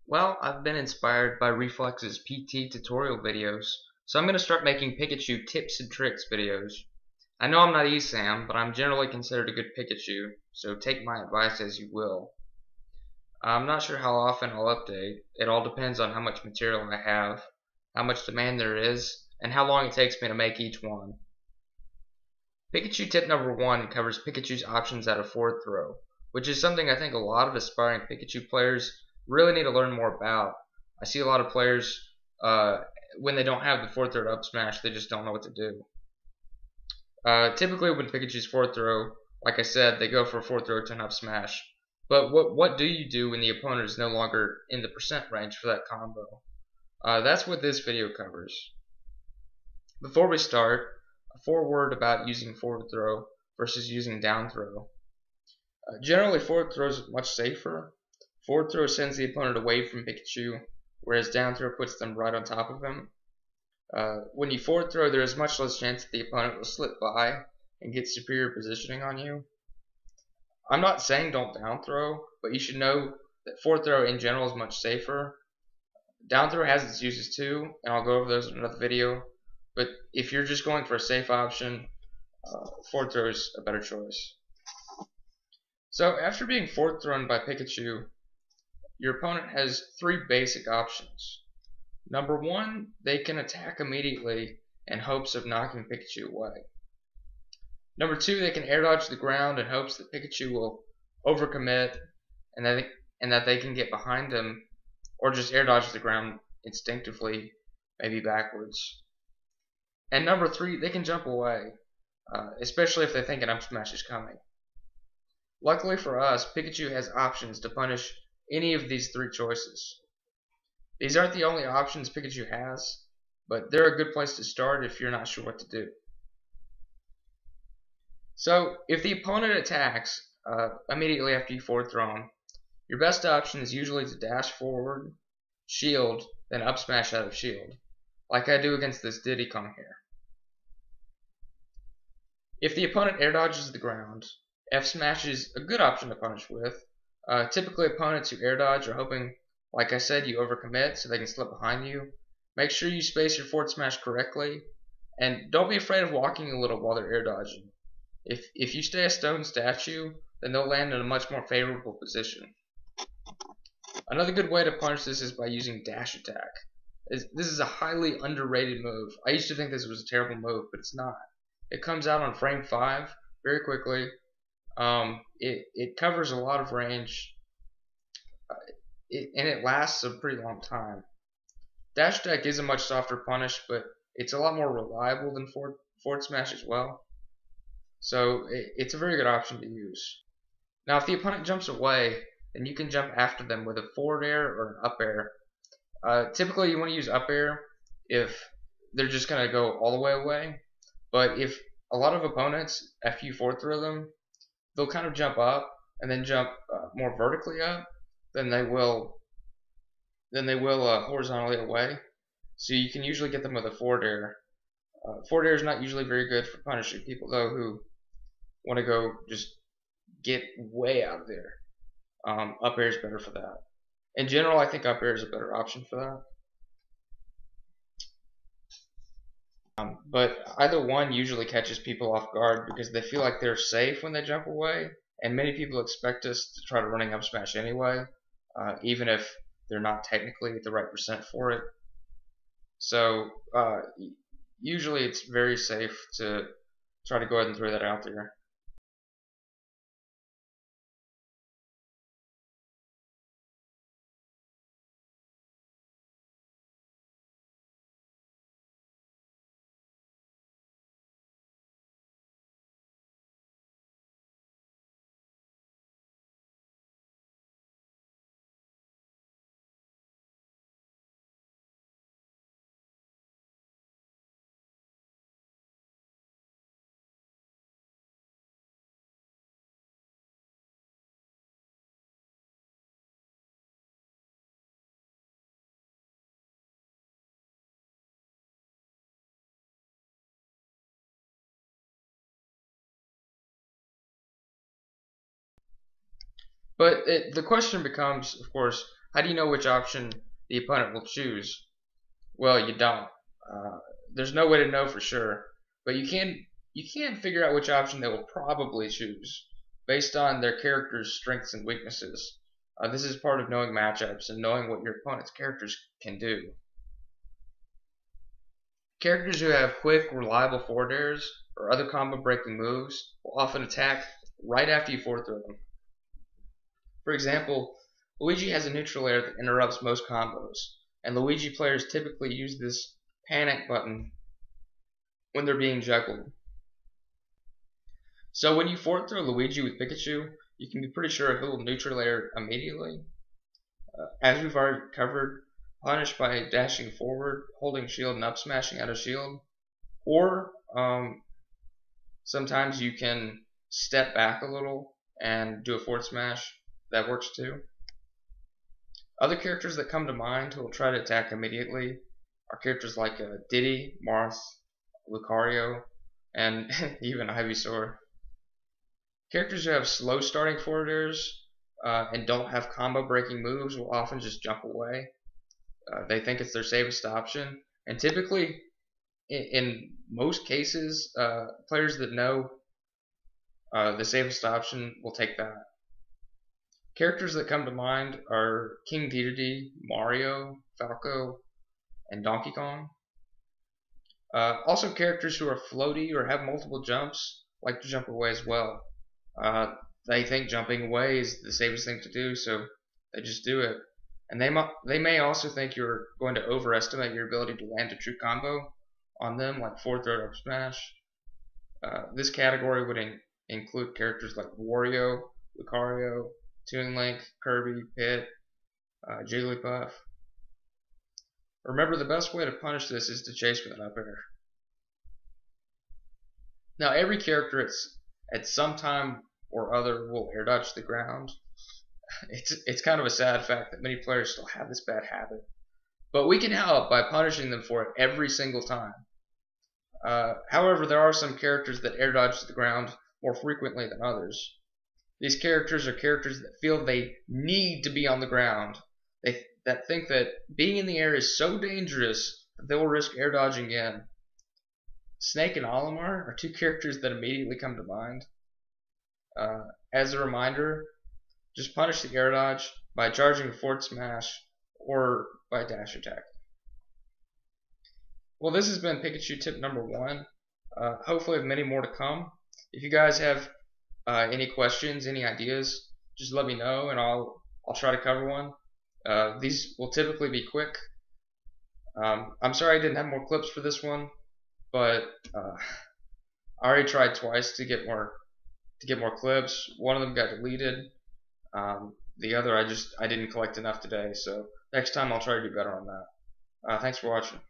Well, I've been inspired by Reflex's PT tutorial videos, so I'm going to start making Pikachu tips and tricks videos. I know I'm not ESAM, but I'm generally considered a good Pikachu, so take my advice as you will. I'm not sure how often I'll update. It all depends on how much material I have, how much demand there is, and how long it takes me to make each one. Pikachu tip number 1 covers Pikachu's options at a forward throw, which is something I think a lot of aspiring Pikachu players really need to learn more about. I see a lot of players, when they don't have the forward throw to up smash, they just don't know what to do. Typically when Pikachu's forward throw, like I said, they go for a forward throw to an up smash. But what do you do when the opponent is no longer in the percent range for that combo? That's what this video covers. Before we start, a foreword about using forward throw versus using down throw. Generally, forward throw is much safer. Forward throw sends the opponent away from Pikachu, whereas down throw puts them right on top of him. When you forward throw, there is much less chance that the opponent will slip by and get superior positioning on you. I'm not saying don't down throw, but you should know that forward throw in general is much safer. Down throw has its uses too, and I'll go over those in another video. But if you're just going for a safe option, forward throw is a better choice. So after being forward thrown by Pikachu, your opponent has 3 basic options. Number 1, they can attack immediately in hopes of knocking Pikachu away. Number 2, they can air dodge the ground in hopes that Pikachu will overcommit and that they can get behind him, or just air dodge the ground instinctively, maybe backwards. And number 3, they can jump away, especially if they think an up smash is coming. Luckily for us, Pikachu has options to punish any of these 3 choices. These aren't the only options Pikachu has, but they're a good place to start if you're not sure what to do. So, if the opponent attacks immediately after you forward throw him, your best option is usually to dash forward, shield, then up smash out of shield, like I do against this Diddy Kong here. If the opponent air dodges the ground, F smash is a good option to punish with. Typically opponents who air dodge are hoping, like I said, you overcommit so they can slip behind you. Make sure you space your forward smash correctly, and don't be afraid of walking a little while they're air dodging. If you stay a stone statue, then they'll land in a much more favorable position. Another good way to punish this is by using dash attack. This is a highly underrated move. I used to think this was a terrible move, but it's not. It comes out on frame 5 very quickly. It covers a lot of range, and it lasts a pretty long time. Dash attack is a much softer punish, but it's a lot more reliable than forward smash as well. So it's a very good option to use. Now if the opponent jumps away, then you can jump after them with a forward air or an up air. Typically you want to use up air if they're just going to go all the way away. But if a lot of opponents, after you forward throw them, they'll kind of jump up and then jump more vertically up than they will horizontally away. So you can usually get them with a forward air. Forward air is not usually very good for punishing people though who want to go just get way out of there. Up air is better for that. In general, I think up air is a better option for that. But either one usually catches people off guard because they feel like they're safe when they jump away, and many people expect us to try to running up smash anyway, even if they're not technically at the right percent for it. So usually it's very safe to try to go ahead and throw that out there. But the question becomes, of course, How do you know which option the opponent will choose? Well, you don't. There's no way to know for sure, but you can figure out which option they will probably choose based on their character's strengths and weaknesses. This is part of knowing matchups and knowing what your opponent's characters can do. Characters who have quick, reliable forward airs or other combo breaking moves will often attack right after you forward throw them. For example, Luigi has a neutral air that interrupts most combos, and Luigi players typically use this panic button when they're being juggled. So when you forward throw Luigi with Pikachu, you can be pretty sure he'll neutral air immediately. As we've already covered, punish by dashing forward, holding shield, and up smashing out of shield. Or sometimes you can step back a little and do a forward smash. That works too. Other characters that come to mind who will try to attack immediately are characters like Diddy, Marth, Lucario, and even Ivysaur. Characters who have slow starting forward airs and don't have combo breaking moves will often just jump away. They think it's their safest option, and typically, in most cases, players that know the safest option will take that. Characters that come to mind are King Dedede, Mario, Falco, and Donkey Kong. Also, characters who are floaty or have multiple jumps like to jump away as well. They think jumping away is the safest thing to do, so they just do it. And they may also think you're going to overestimate your ability to land a true combo on them, like forward throw up smash. This category would include characters like Wario, Lucario, Toon Link, Kirby, Pit, Jigglypuff. Remember, the best way to punish this is to chase with an up air. Now, every character at some time or other will air dodge the ground. It's kind of a sad fact that many players still have this bad habit, but we can help by punishing them for it every single time. However, there are some characters that air dodge to the ground more frequently than others. These characters are characters that feel they need to be on the ground. That think that being in the air is so dangerous that they will risk air dodging in. Snake and Olimar are two characters that immediately come to mind. As a reminder, just punish the air dodge by charging a forward smash or by dash attack. Well, this has been Pikachu tip number 1. Hopefully, with many more to come. If you guys have any questions, any ideas, just let me know, and I'll try to cover one. These will typically be quick. I'm sorry I didn't have more clips for this one, but I already tried twice to get more clips. One of them got deleted. The other I didn't collect enough today, so next time I'll try to do better on that. Thanks for watching.